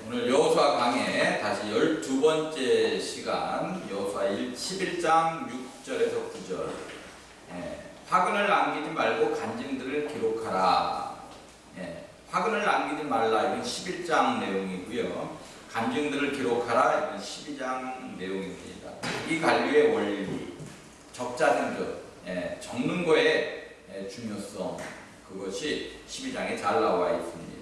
오늘 여호수아 강의 다시 12번째 시간 여호수아 11장 6절에서 9절. 화근을 남기지 말고 간증들을 기록하라. 화근을 남기지 말라, 이건 11장 내용이고요. 간증들을 기록하라, 이건 12장 내용입니다. 이 관리의 원리, 적자생존, 적는 거의 중요성, 그것이 12장에 잘 나와 있습니다.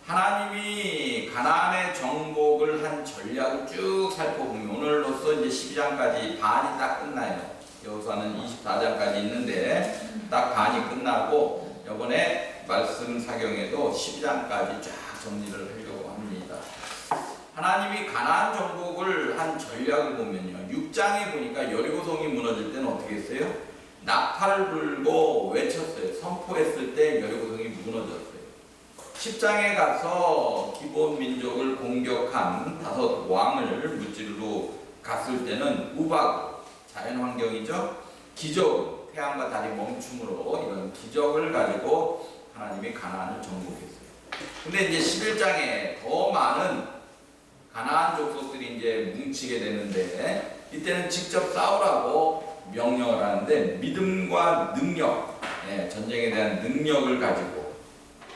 하나님이 가나안의 정복을 한 전략을 쭉 살펴보면 오늘로써 이제 12장까지 반이 딱 끝나요. 여호수아는 24장까지 있는데 딱 반이 끝나고 이번에 말씀 사경에도 12장까지 쫙 정리를 하려고 합니다. 하나님이 가나안 정복을 한 전략을 보면요, 6장에 보니까 여리고성이 무너질 때는 어떻게 했어요? 나팔을 불고 외쳤어요. 선포했을 때 여리고성이 무너졌어요. 10장에 가서 기본 민족을 공격한 5 왕을 무찌르러 갔을 때는 우박, 자연환경이죠. 기적, 태양과 달이 멈춤으로 이런 기적을 가지고 하나님이 가나안을 정복했어요. 근데 이제 11장에 더 많은 가나안 족속들이 이제 뭉치게 되는데 이때는 직접 싸우라고 명령을 하는데 믿음과 능력, 전쟁에 대한 능력을 가지고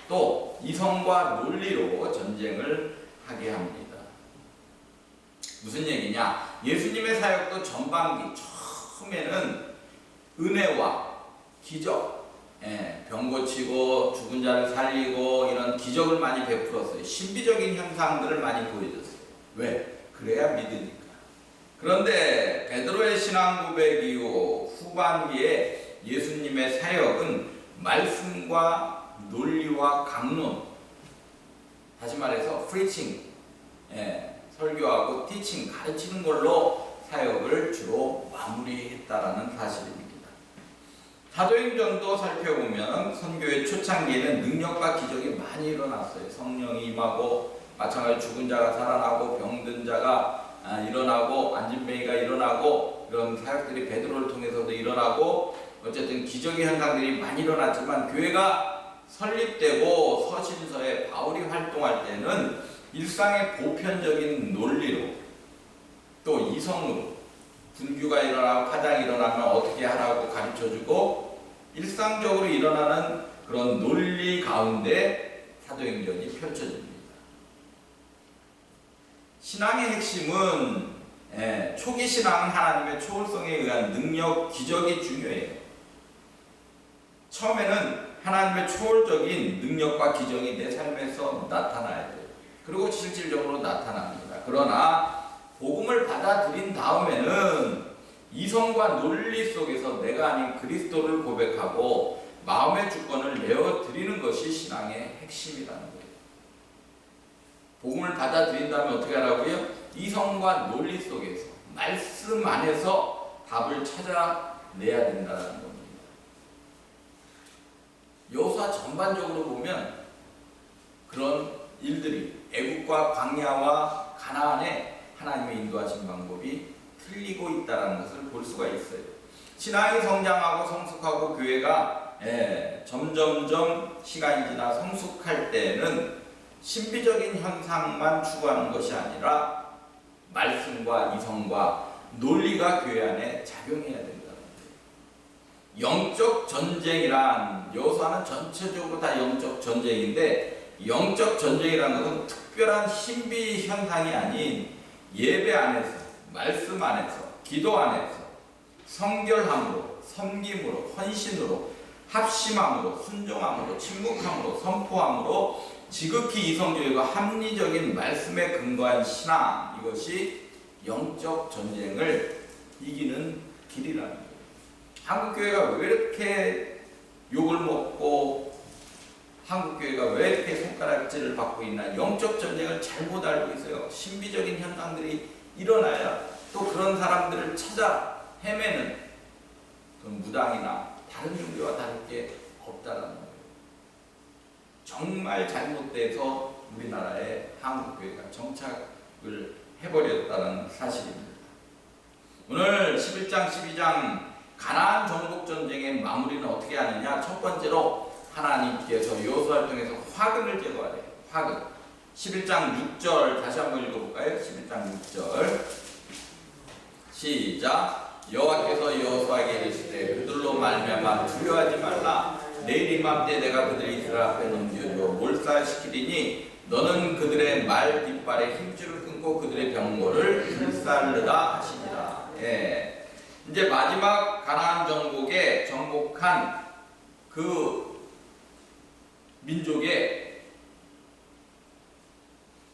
또 이성과 논리로 전쟁을 하게 합니다. 무슨 얘기냐? 예수님의 사역도 전반기 처음에는 은혜와 기적, 병 고치고 죽은 자를 살리고 이런 기적을 많이 베풀었어요. 신비적인 현상들을 많이 보여줬어요. 왜? 그래야 믿으니까. 그런데 베드로의 신앙 고백 이후 후반기에 예수님의 사역은 말씀과 논리와 강론, 다시 말해서 프리칭, 설교하고 티칭, 가르치는 걸로 사역을 주로 마무리했다라는 사실입니다. 사도행전도 살펴보면 선교의 초창기에는 능력과 기적이 많이 일어났어요. 성령이 임하고 마찬가지로 죽은 자가 살아나고 병든 자가 일어나고 안진뱅이가 일어나고 이런 사역들이 베드로를 통해서도 일어나고 어쨌든 기적의 현상들이 많이 일어났지만 교회가 설립되고 서신서에 바울이 활동할 때는 일상의 보편적인 논리로 또 이성으로 분규가 일어나고 파장이 일어나면 어떻게 하라고 가르쳐주고 일상적으로 일어나는 그런 논리 가운데 사도행전이 펼쳐집니다. 신앙의 핵심은 초기 신앙은 하나님의 초월성에 의한 능력, 기적이 중요해요. 처음에는 하나님의 초월적인 능력과 기적이 내 삶에서 나타나야 돼요. 그리고 실질적으로 나타납니다. 그러나 복음을 받아들인 다음에는 이성과 논리 속에서 내가 아닌 그리스도를 고백하고 마음의 주권을 내어드리는 것이 신앙의 핵심이라는 거예요. 복음을 받아들인 다음에 어떻게 하라고요? 이성과 논리 속에서 말씀 안에서 답을 찾아내야 된다는 겁니다. 여호수아 전반적으로 보면 그런 일들이 애국과 광야와 가나안에 하나님의 인도하신 방법이 틀리고 있다는 것을 볼 수가 있어요. 신앙이 성장하고 성숙하고 교회가 점점점 시간이 지나 성숙할 때는 신비적인 현상만 추구하는 것이 아니라 말씀과 이성과 논리가 교회 안에 작용해야 된다는 거예요. 영적 전쟁이란, 여호수아는 전체적으로 다 영적 전쟁인데 영적 전쟁이라는 것은 특별한 신비 현상이 아닌 예배 안에서, 말씀 안에서, 기도 안에서 성결함으로, 섬김으로, 헌신으로, 합심함으로, 순종함으로, 침묵함으로, 선포함으로 지극히 이성적이고 합리적인 말씀에 근거한 신앙, 이것이 영적 전쟁을 이기는 길이라는 거예요. 한국교회가 왜 이렇게 욕을 먹고 한국교회가 왜 이렇게 손가락질을 받고 있나? 영적 전쟁을 잘못 알고 있어요. 신비적인 현상들이 일어나야 또 그런 사람들을 찾아 헤매는 그런 무당이나 다른 종교와 다를 게 없다는 거예요. 정말 잘못돼서 우리나라의 한국교회가 정착을 해버렸다는 사실입니다. 오늘 11장, 12장 가나안 정복 전쟁의 마무리는 어떻게 하느냐? 첫 번째로 하나님께서 여호수아를 통해서 화근을 제거하래요. 화근. 11장 6절 다시 한번 읽어볼까요? 11장 6절 시작. 여호와께서 여호수아에게 이르시되 그들로 말미암아 두려워하지 말라. 내일 이맘때 내가 그들 이스라엘 앞에 넘겨주어 몰살시키리니 너는 그들의 말 뒷발에 힘줄을 끊고 그들의 병거를 불살르다 하시니라. 예. 이제 마지막 가나안 정복한 그 민족의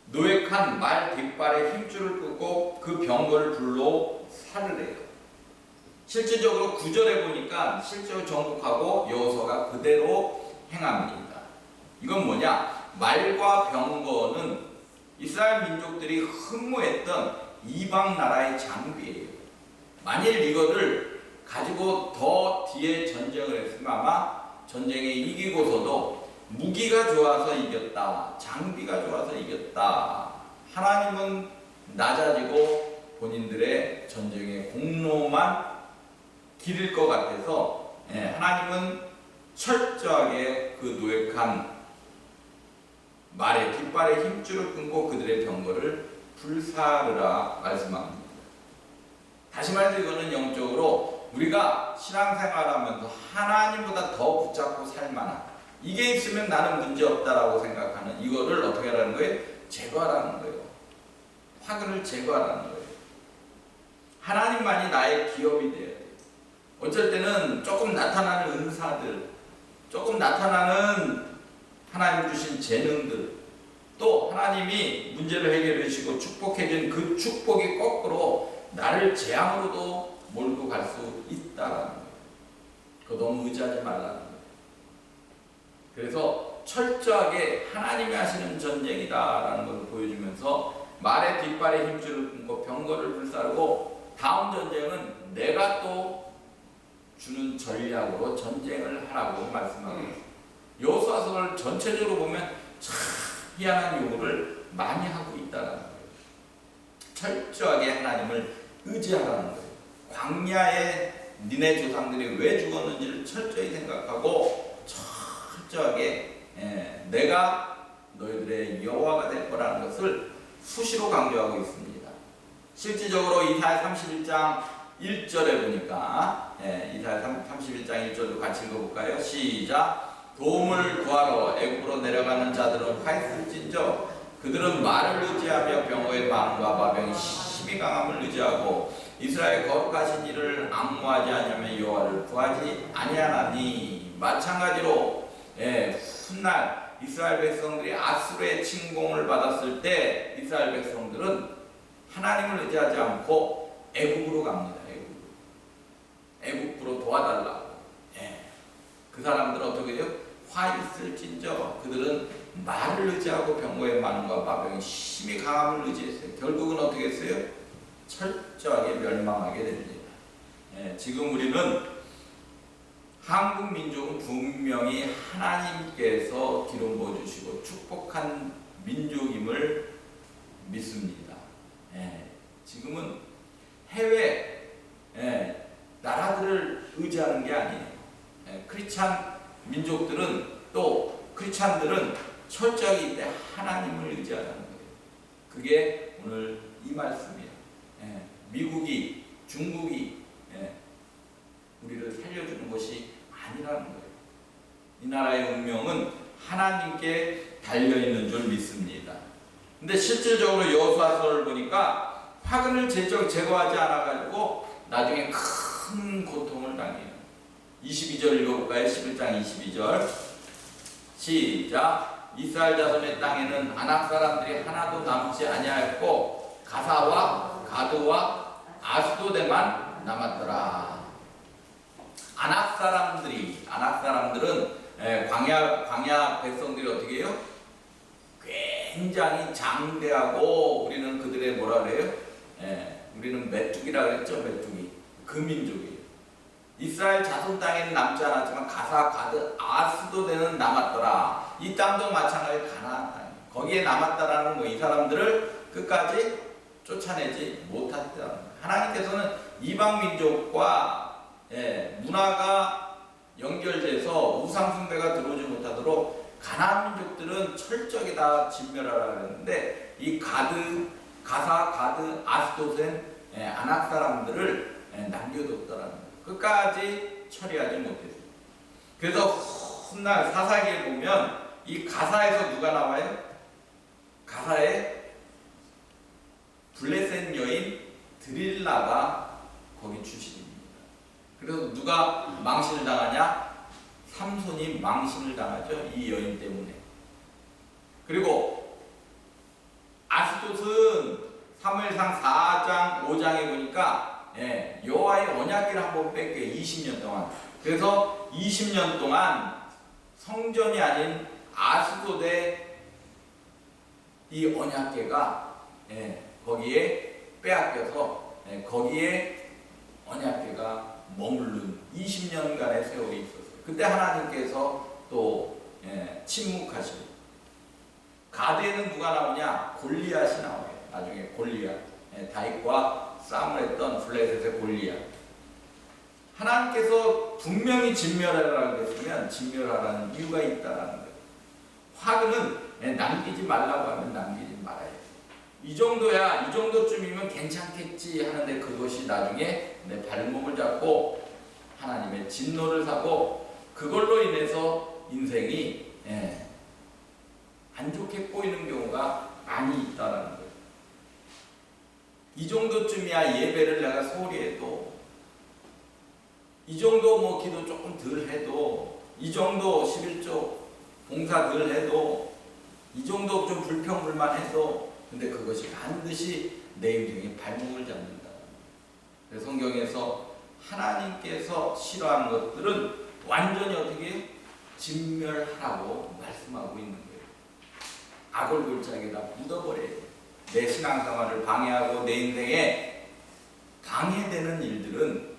노획한 말 뒷발에 힘줄을 끊고 그 병거를 불로 살르래요. 실질적으로 9절에 보니까 실제로 정복하고 여호수아가 그대로 행합니다. 이건 뭐냐? 말과 병거는 이스라엘 민족들이 흠모했던 이방 나라의 장비예요. 만일 이거를 가지고 더 뒤에 전쟁을 했으면 아마 전쟁에 이기고서도 무기가 좋아서 이겼다, 장비가 좋아서 이겼다, 하나님은 낮아지고 본인들의 전쟁의 공로만 기를 것 같아서 하나님은 철저하게 그 노획한 말의 뒷발에 힘줄을 끊고 그들의 병거를 불사르라 말씀합니다. 다시 말해서 이거는 영적으로 우리가 신앙생활하면서 하나님보다 더 붙잡고 살만한, 이게 있으면 나는 문제없다라고 생각하는 이거를 어떻게 하라는 거예요? 제거하라는 거예요. 화근을 제거하라는 거예요. 하나님만이 나의 기업이 돼야 돼요. 어쩔 때는 조금 나타나는 은사들, 조금 나타나는 하나님 주신 재능들, 또 하나님이 문제를 해결해 주시고 축복해 준 그 축복이 거꾸로 나를 재앙으로도 몰고 갈 수 있다라는 거예요. 그거 너무 의지하지 말라는 거예요. 그래서 철저하게 하나님이 하시는 전쟁이다라는 것을 보여주면서 말의 뒷발에 힘줄을 끊고 병거를 불사르고 다음 전쟁은 내가 또 주는 전략으로 전쟁을 하라고 말씀하고 있습니다. 여호수아서를 전체적으로 보면 참 희한한 요구를 많이 하고 있다는 거예요. 철저하게 하나님을 의지하라는 거예요. 광야에 니네 조상들이 왜 죽었는지를 철저히 생각하고 철저하게 내가 너희들의 여호와가 될 거라는 것을 수시로 강조하고 있습니다. 실질적으로 이사야 31장 1절에 보니까 이사야 31장 1절도 같이 읽어볼까요? 시작. 도움을 구하러 애굽으로 내려가는 자들은 화 있을진저 그들은 말을 의지하며 병거의 방과 마병이 심히 강함을 의지하고 이스라엘 거룩하신 이를 앙무하지 아니하며 여호와를 구하지 아니하나니. 마찬가지로 훗날 이스라엘 백성들이 아수르의 침공을 받았을 때 이스라엘 백성들은 하나님을 의지하지 않고 애굽으로 갑니다. 애굽으로 도와달라고. 그 사람들은 어떻게 돼요? 화 있을진저 그들은 말을 의지하고 병거의 많음과 마병이 심히 강함을 의지했어요. 결국은 어떻게 했어요? 철저하게 멸망하게 됩니다. 지금 우리는 한국 민족은 분명히 하나님께서 기름 부어주시고 축복한 민족임을 믿습니다. 지금은 해외 나라들을 의지하는 게 아니에요. 크리스찬 민족들은 또 크리스찬들은 철저하게 이때 하나님을 의지하라는 거예요. 그게 오늘 이 말씀이에요. 미국이, 중국이 우리를 살려주는 것이 아니라는 거예요. 이 나라의 운명은 하나님께 달려있는 줄 믿습니다. 근데 실질적으로 여호수아서를 보니까 화근을 제거하지 않아가지고 나중에 큰 고통을 당해요. 22절 읽어볼까요? 11장 22절 시작. 이스라엘 자손의 땅에는 아낙 사람들이 하나도 남지 아니하였고 가사와 가드와 아스도데만 남았더라. 아낙 사람들은 광야 백성들이 어떻게 해요? 굉장히 장대하고 우리는 그들의 뭐라 그래요? 우리는 메뚜기라 그랬죠. 메뚜기. 그 민족이에요. 이스라엘 자손 땅에는 남지 않았지만 가사, 가드, 아스도데는 남았더라. 이 땅도 마찬가지로 가나안 땅이에요. 거기에 남았다라는 거, 이 사람들을 끝까지 쫓아내지 못했다. 하나님께서는 이방 민족과 문화가 연결돼서 우상 숭배가 들어오지 못하도록 가나안 민족들은 철저하게 다 진멸하라 그랬는데 이 가사, 가드, 아스돗은 아낙 사람들을 남겨뒀더라는 거예요. 끝까지 처리하지 못했어요. 그래서 훗날 사사기에 보면 이 가사에서 누가 나와요? 가사에 블레셋 여인 드릴라가 거기 출신입니다. 그래서 누가 망신을 당하냐? 삼손이 망신을 당하죠. 이 여인 때문에. 그리고 아스돗은 사무엘상 4장 5장에 보니까 여호와의 언약궤를 한번 뺏겨요. 20년 동안. 그래서 20년 동안 성전이 아닌 아스돗의 이 언약궤가 거기에 빼앗겨서 거기에 언약궤가 머무른 20년간의 세월이 있었어요. 그때 하나님께서 또 침묵하시고 가드에는 누가 나오냐? 골리앗이 나와요. 나중에 골리앗, 다윗과 싸움을 했던 블레셋의 골리앗. 하나님께서 분명히 진멸하라고 했으면 진멸하라는 이유가 있다라는 거예요. 화근은 남기지 말라고 하면 남기지 말아야 돼요. 이 정도야, 이 정도쯤이면 괜찮겠지 하는데 그것이 나중에 내 발목을 잡고 하나님의 진노를 사고 그걸로 인해서 인생이 안 좋게 꼬이는 경우가 많이 있다라는 거예요. 이 정도쯤이야 예배를 내가 소홀히 해도, 이 정도 뭐 기도 조금 덜 해도, 이 정도 11조 봉사 덜 해도, 이 정도 좀 불평불만해도, 근데 그것이 반드시 내 인생에 발목을 잡는다. 그래서 성경에서 하나님께서 싫어하는 것들은 완전히 어떻게 진멸하라고 말씀하고 있는 거예요. 악을골짜기에다 묻어버려요. 내 신앙생활을 방해하고 내 인생에 방해되는 일들은,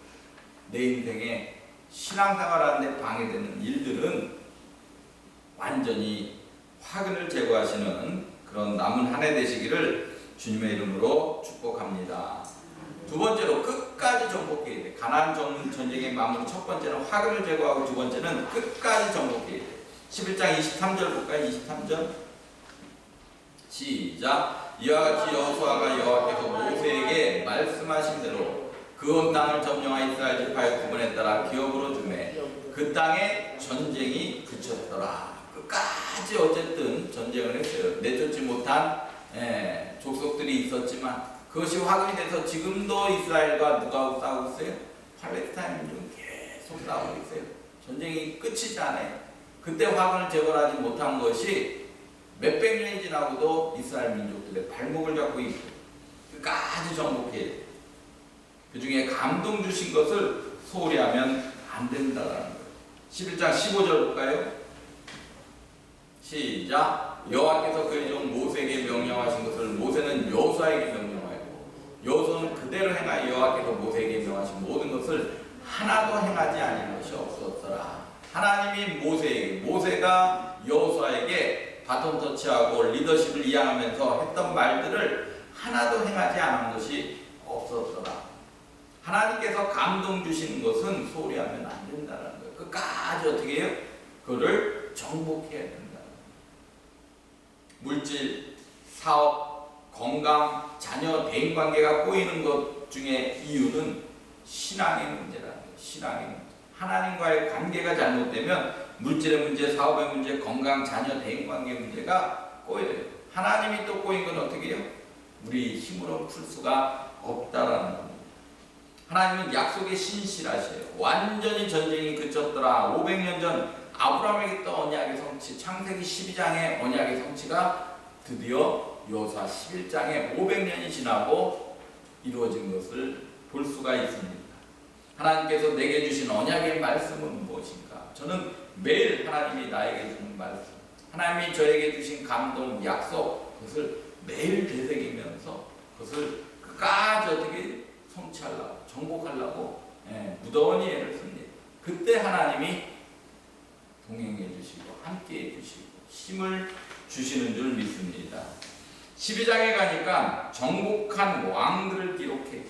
내 인생에 신앙생활하는데 방해되는 일들은 완전히 화근을 제거하시는 그런 남은 한 해 되시기를 주님의 이름으로 축복합니다. 두 번째로 끝까지 정복해야 돼. 가나안 전쟁의 마무리 첫 번째는 화근을 제거하고 두 번째는 끝까지 정복해야 돼. 11장 23절 볼까요? 23절 시작. 이와 같이 여호수아가 여호와께서 모세에게 말씀하신 대로 그 온 땅을 점령하여 이스라엘 지파의 구분에 따라 기업으로 주매 그 땅에 전쟁이 그쳤더라. 끝까지 어쨌든 전쟁을 했어요. 내쫓지 못한 족속들이 있었지만 그것이 화근이 돼서 지금도 이스라엘과 누가 싸우고 있어요? 팔레스타인 민족은 계속 싸우고 있어요. 전쟁이 끝이지 않아요. 그때 화근을 제거하지 못한 것이 몇백 년이 지나고도 이스라엘 민족들의 발목을 잡고 있어요. 끝까지 정복해야 돼요. 그 중에 감동 주신 것을 소홀히 하면 안 된다는 거예요. 11장 15절 볼까요? 시작. 여호와께서 그의 종 모세에게 명령하신 것을 모세는 여호수아에게 명령하였고 여호수아는 그대로 행하여 여호와께서 모세에게 명하신 모든 것을 하나도 행하지 아니한 것이 없었더라. 하나님이 모세가 여호수아에게 바톤 터치하고 리더십을 이양하면서 했던 말들을 하나도 행하지 않은 것이 없었더라. 하나님께서 감동 주시는 것은 소홀히 하면 안 된다는 거예요. 끝까지 어떻게 해요? 그거를 정복해야 된다. 물질, 사업, 건강, 자녀, 대인관계가 꼬이는 것 중에 이유는 신앙의 문제라는 거예요. 신앙의 문제. 하나님과의 관계가 잘못되면 물질의 문제, 사업의 문제, 건강, 자녀, 대인관계 문제가 꼬여요. 하나님이 또 꼬인 건 어떻게 해요? 우리 힘으로 풀 수가 없다라는 겁니다. 하나님은 약속에 신실하셔요. 완전히 전쟁이 그쳤더라. 500년 전 아브라함에게 또 언약의 성취, 창세기 12장의 언약의 성취가 드디어 여호수아 11장에 500년이 지나고 이루어진 것을 볼 수가 있습니다. 하나님께서 내게 주신 언약의 말씀은 무엇인가? 저는 매일 하나님이 나에게 주는 말씀, 하나님이 저에게 주신 감동, 약속, 그것을 매일 되새기면서 그것을 끝까지 어떻게 성취하려고, 정복하려고 무더운 애를 씁니다. 그때 하나님이 동행해 주시고 함께 해 주시고 힘을 주시는 줄 믿습니다. 12장에 가니까 정복한 왕들을 기록해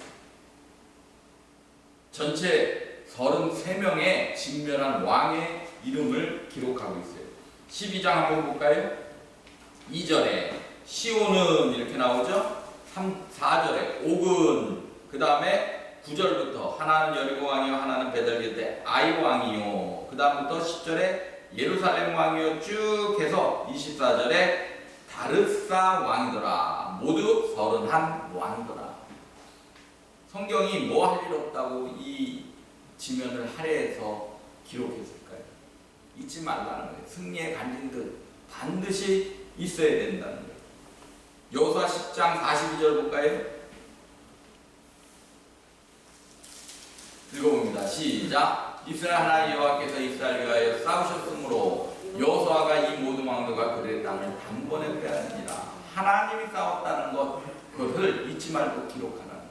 전체 33명의 진멸한 왕의 이름을 기록하고 있어요. 12장 한번 볼까요? 2절에 시온은 이렇게 나오죠. 4절에 옥은, 그 다음에 9절부터 하나는 여리고 왕이요 하나는 베델게데 아이 왕이요, 그 다음부터 10절에 예루살렘 왕이요 쭉 해서 24절에 다르사 왕이더라. 모두 31 왕이더라. 성경이 뭐 할 일 없다고 이 지면을 할애해서 기록했을까요? 잊지 말라는 거예요. 승리의 간증들 반드시 있어야 된다는 거예요. 여호수아 10장 42절 볼까요? 읽어봅니다. 시작. 이스라엘 하나님 여호와께서 이스라엘 위하여 싸우셨으므로 여호수아가 이 모든 왕들과 그들의 땅을 단번에 빼앗으니라. 하나님이 싸웠다는 것, 그것을 잊지 말고 기록하라.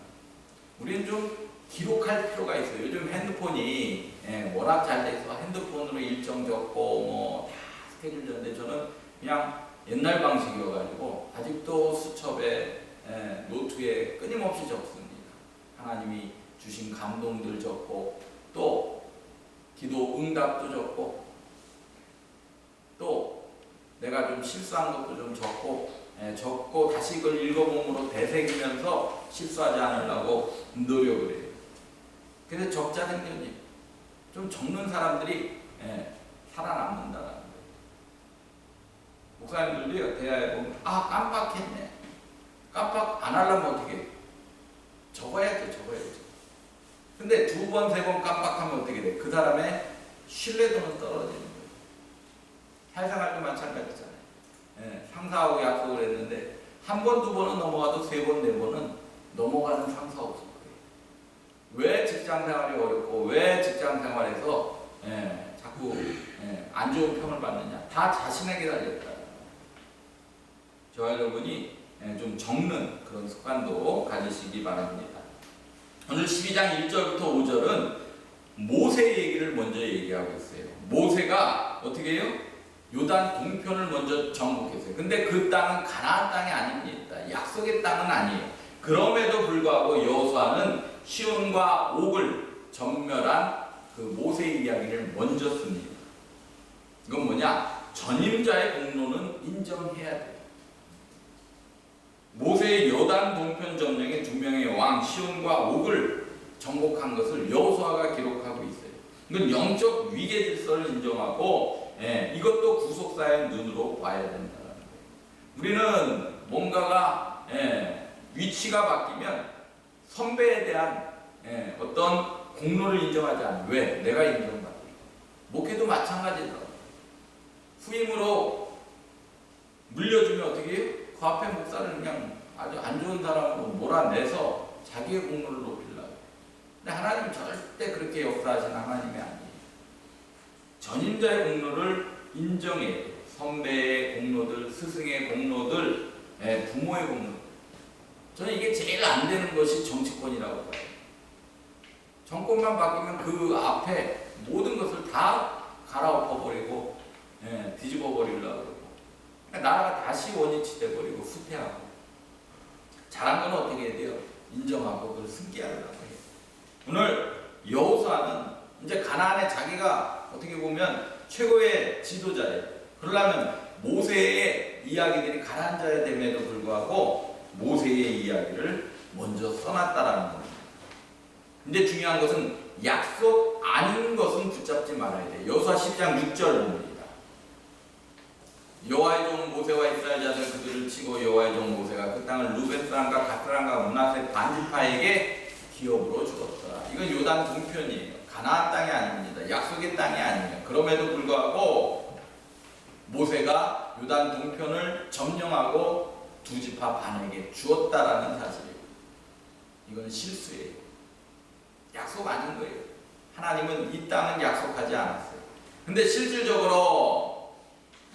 우리는 좀 기록할 필요가 있어요. 요즘 핸드폰이 워낙 잘 돼서 핸드폰으로 일정 적고 뭐 다 스케줄 되는데, 저는 그냥 옛날 방식이어가지고 아직도 수첩에 노트에 끊임없이 적습니다. 하나님이 주신 감동들 적고, 또 기도 응답도 적고, 또 내가 좀 실수한 것도 좀 적고 다시 이걸 읽어봄으로 되새기면서 실수하지 않으려고 노력을 해요. 근데 적자 생존이 좀 적는 사람들이 살아남는다는 거예요. 목사님들도요, 대화해 보면 깜빡했네. 깜빡 안 하려면 어떻게 해요? 적어야죠. 근데 2번, 3번 깜빡하면 어떻게 돼? 그 사람의 신뢰도는 떨어지는 거예요. 사회생활도 마찬가지잖아요. 상사하고 약속을 했는데 1번, 2번은 넘어가도 3번, 4번은 넘어가는 상사 없을 거예요. 왜 직장생활이 어렵고 왜 직장생활에서 자꾸 안 좋은 평을 받느냐? 다 자신에게 달렸다. 저와 여러분이 좀 적는 그런 습관도 가지시기 바랍니다. 오늘 12장 1절부터 5절은 모세 얘기를 먼저 얘기하고 있어요. 모세가 어떻게 해요? 요단 동편을 먼저 정복했어요. 근데 그 땅은 가나안 땅이 아닙니다. 약속의 땅은 아니에요. 그럼에도 불구하고 여호수아는 시온과 옥을 전멸한 그 모세의 이야기를 먼저 씁니다. 이건 뭐냐? 전임자의 공로는 인정해야 돼요. 모세의 요단 동편 점령의 2명의 왕 시온과 옥을 정복한 것을 여호수아가 기록하고 있어요. 이건 영적 위계 질서를 인정하고 이것도 구속사의 눈으로 봐야 된다는 거예요. 우리는 뭔가가 위치가 바뀌면 선배에 대한 어떤 공로를 인정하지 않아요. 왜? 내가 인정받고. 목회도 마찬가지더라고요. 후임으로 물려주면 어떻게 해요? 그 앞에 목사를 그냥 아주 안 좋은 사람으로 몰아내서 자기의 공로를 높이려고. 근데 하나님은 절대 그렇게 역사하시는 하나님이 아니에요. 전임자의 공로를 인정해야 돼요. 선배의 공로들, 스승의 공로들, 부모의 공로들. 저는 이게 제일 안 되는 것이 정치권이라고 봐요. 정권만 바뀌면 그 앞에 모든 것을 다 갈아엎어버리고 뒤집어버리려고 그러고, 나라가 다시 원위치 돼버리고 후퇴하고. 잘한 건 어떻게 해야 돼요? 인정하고 그걸 승계하려고 해요. 오늘 여호수아는 이제 가나안에 자기가 어떻게 보면 최고의 지도자예요. 그러려면 모세의 이야기들이 가라앉아야 됨에도 불구하고 모세의 이야기를 먼저 써놨다라는 겁니다. 근데 중요한 것은 약속 아닌 것은 붙잡지 말아야 돼요. 여호수아 10장 6절 봅니다. 여호와의 종 모세와 이스라엘 자들 그들을 치고 여호와의 종 모세가 그 땅을 루벤 사람과 갓 사람과 므낫세 반지파에게 기업으로 주었더라. 이건 요단 동편이에요. 가나안 땅이 아닙니다. 약속의 땅이 아니에요. 그럼에도 불구하고 모세가 요단 동편을 점령하고 2지파 반에게 주었다라는 사실이에요. 이건 실수예요. 약속 아닌 거예요. 하나님은 이 땅은 약속하지 않았어요. 근데 실질적으로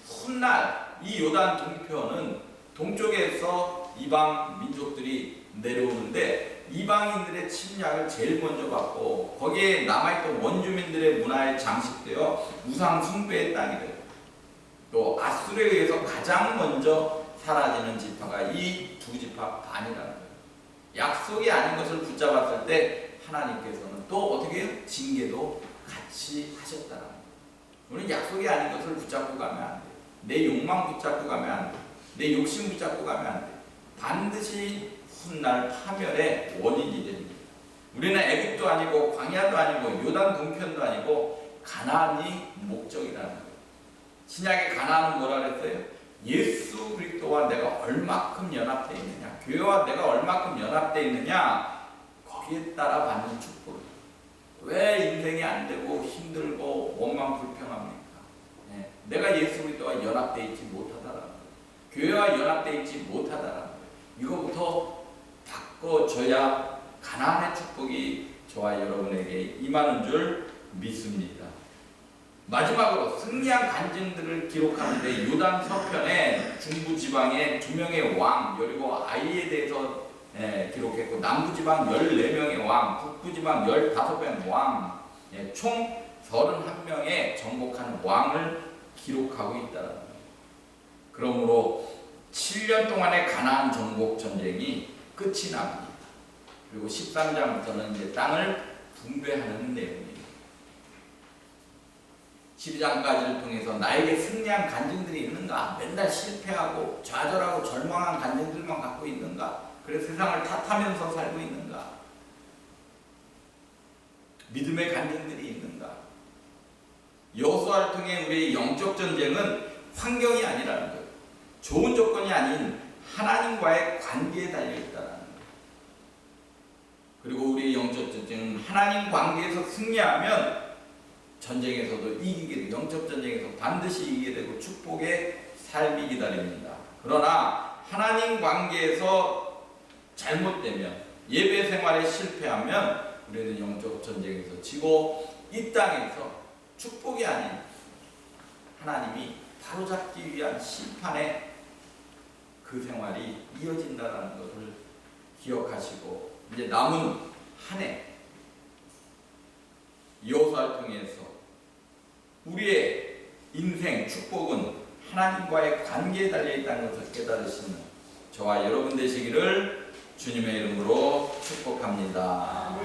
훗날 이 요단 동편은 동쪽에서 이방 민족들이 내려오는데 이방인들의 침략을 제일 먼저 받고 거기에 남아있던 원주민들의 문화에 장식되어 우상 숭배의 땅이 돼요. 또 아수르에 의해서 가장 먼저 사라지는 지파가 이 2지파 반이라는 거예요. 약속이 아닌 것을 붙잡았을 때 하나님께서는 또 어떻게 해요? 징계도 같이 하셨다는 거예요. 우리는 약속이 아닌 것을 붙잡고 가면 안 돼요. 내 욕망 붙잡고 가면 안 돼. 내 욕심 붙잡고 가면 안 돼. 반드시 훗날 파멸의 원인이 됩니다. 우리는 애굽도 아니고 광야도 아니고 요단 동편도 아니고 가나안이 목적이라는 거예요. 신약의 가나안은 뭐라 그랬어요? 예수 그리스도와 내가 얼마큼 연합되어 있느냐, 교회와 내가 얼마큼 연합되어 있느냐, 거기에 따라 받는 축복. 왜 인생이 안 되고 힘들고 원망 불평합니까? 네. 내가 예수 그리스도와 연합되어 있지 못하다라는 거예요. 교회와 연합되어 있지 못하다라는 거예요. 이거부터 바꿔줘야 가나안의 축복이 저와 여러분에게 임하는 줄 믿습니다. 마지막으로 승리한 간증들을 기록하는데 요단 서편에 중부지방의 2명의 왕, 그리고 아이에 대해서 기록했고, 남부지방 14명의 왕, 북부지방 15명의 왕, 총 31명의 정복한 왕을 기록하고 있다는 거예요. 그러므로 7년 동안의 가나안 정복 전쟁이 끝이 납니다. 그리고 13장부터는 이제 땅을 분배하는 내용입니다. 12장까지를 통해서 나에게 승리한 간증들이 있는가? 맨날 실패하고 좌절하고 절망한 간증들만 갖고 있는가? 그래서 세상을 탓하면서 살고 있는가? 믿음의 간증들이 있는가? 여호수아를 통해 우리의 영적 전쟁은 환경이 아니라는 거예요. 좋은 조건이 아닌 하나님과의 관계에 달려있다는 거예요. 그리고 우리의 영적 전쟁은 하나님 관계에서 승리하면 전쟁에서도 이기게 되고, 영적 전쟁에서 반드시 이기게 되고 축복의 삶이 기다립니다. 그러나 하나님 관계에서 잘못되면, 예배 생활에 실패하면 우리는 영적 전쟁에서 지고 이 땅에서 축복이 아닌 하나님이 바로잡기 위한 심판의 그 생활이 이어진다는 것을 기억하시고, 이제 남은 한 해 여호수아를 통해서 우리의 인생 축복은 하나님과의 관계에 달려있다는 것을 깨달으시는 저와 여러분 되시기를 주님의 이름으로 축복합니다.